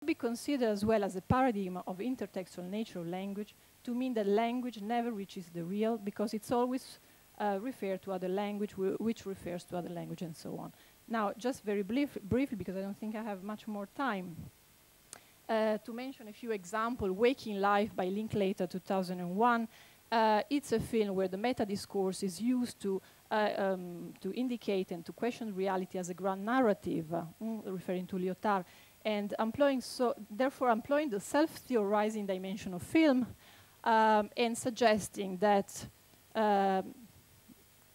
be considered as well as a paradigm of intertextual nature of language, to mean that language never reaches the real, because it's always referred to other language, which refers to other language, and so on. Now, just very briefly, because I don't think I have much more time, to mention a few examples. Waking Life by Linklater, 2001. It's a film where the meta-discourse is used to indicate and to question reality as a grand narrative, referring to Lyotard, and therefore employing the self-theorizing dimension of film, and suggesting that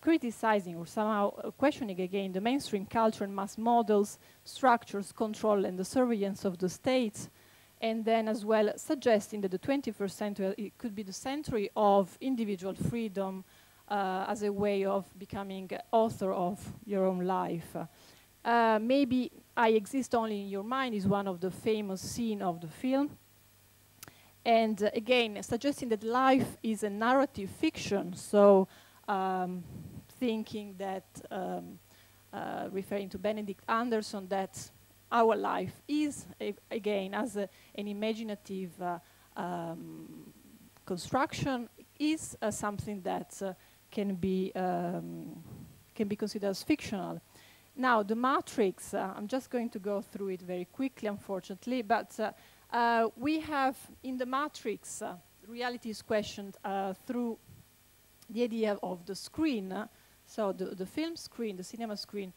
criticizing or somehow questioning again the mainstream culture and mass models, structures, control, and the surveillance of the states, and then as well suggesting that the 21st century it could be the century of individual freedom as a way of becoming author of your own life. Maybe I Exist Only in Your Mind is one of the famous scenes of the film. And again, suggesting that life is a narrative fiction, so thinking that, referring to Benedict Anderson, that our life is, again, as an imaginative construction, is something that can be considered as fictional. Now, The Matrix, I'm just going to go through it very quickly, unfortunately, but we have, in The Matrix, reality is questioned through the idea of the screen, so the film screen, the cinema screen,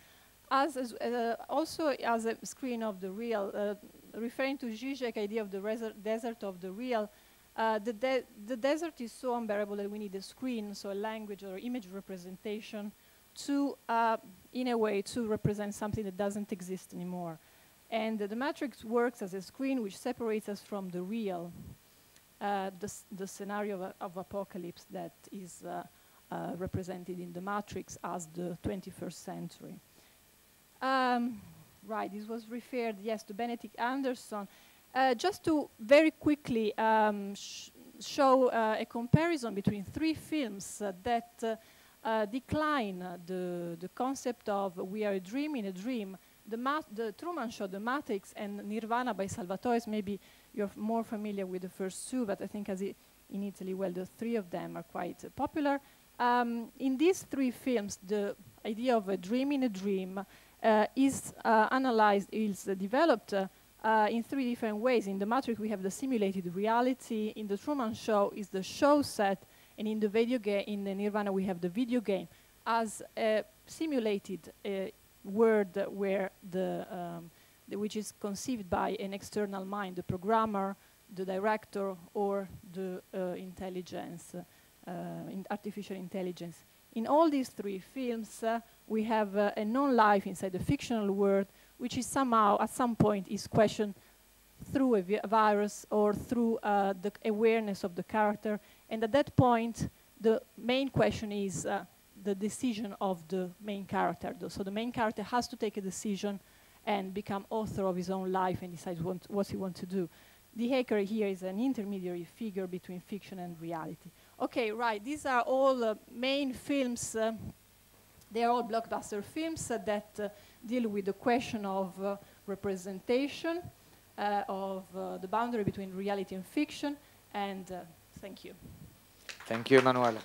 also as a screen of the real, referring to Zizek's idea of the desert of the real. The desert is so unbearable that we need a screen, so a language or image representation to, in a way, to represent something that doesn't exist anymore. And the Matrix works as a screen which separates us from the real, the scenario of apocalypse that is represented in the Matrix as the 21st century. Right, this was referred, yes, to Benedict Anderson. Just to very quickly show a comparison between three films that decline the concept of we are a dream in a dream. The Truman Show, The Matrix, and Nirvana by Salvatore. Maybe you're more familiar with the first two, but I think as in Italy, well, the three of them are quite popular. In these three films, the idea of a dream in a dream is analyzed, is developed in three different ways. In The Matrix, we have the simulated reality. In the Truman Show is the show set, and in the video game, in the Nirvana, we have the video game as a simulated world where which is conceived by an external mind, the programmer, the director, or the intelligence, artificial intelligence. In all these three films, we have a non-life inside the fictional world, which is somehow, at some point, is questioned through a virus or through the awareness of the character. And at that point, the main question is the decision of the main character. So the main character has to take a decision and become author of his own life and decide what he wants to do. The hacker here is an intermediary figure between fiction and reality. Okay, right, these are all main films. They are all blockbuster films that deal with the question of representation, of the boundary between reality and fiction, and thank you. Thank you, Emanuele.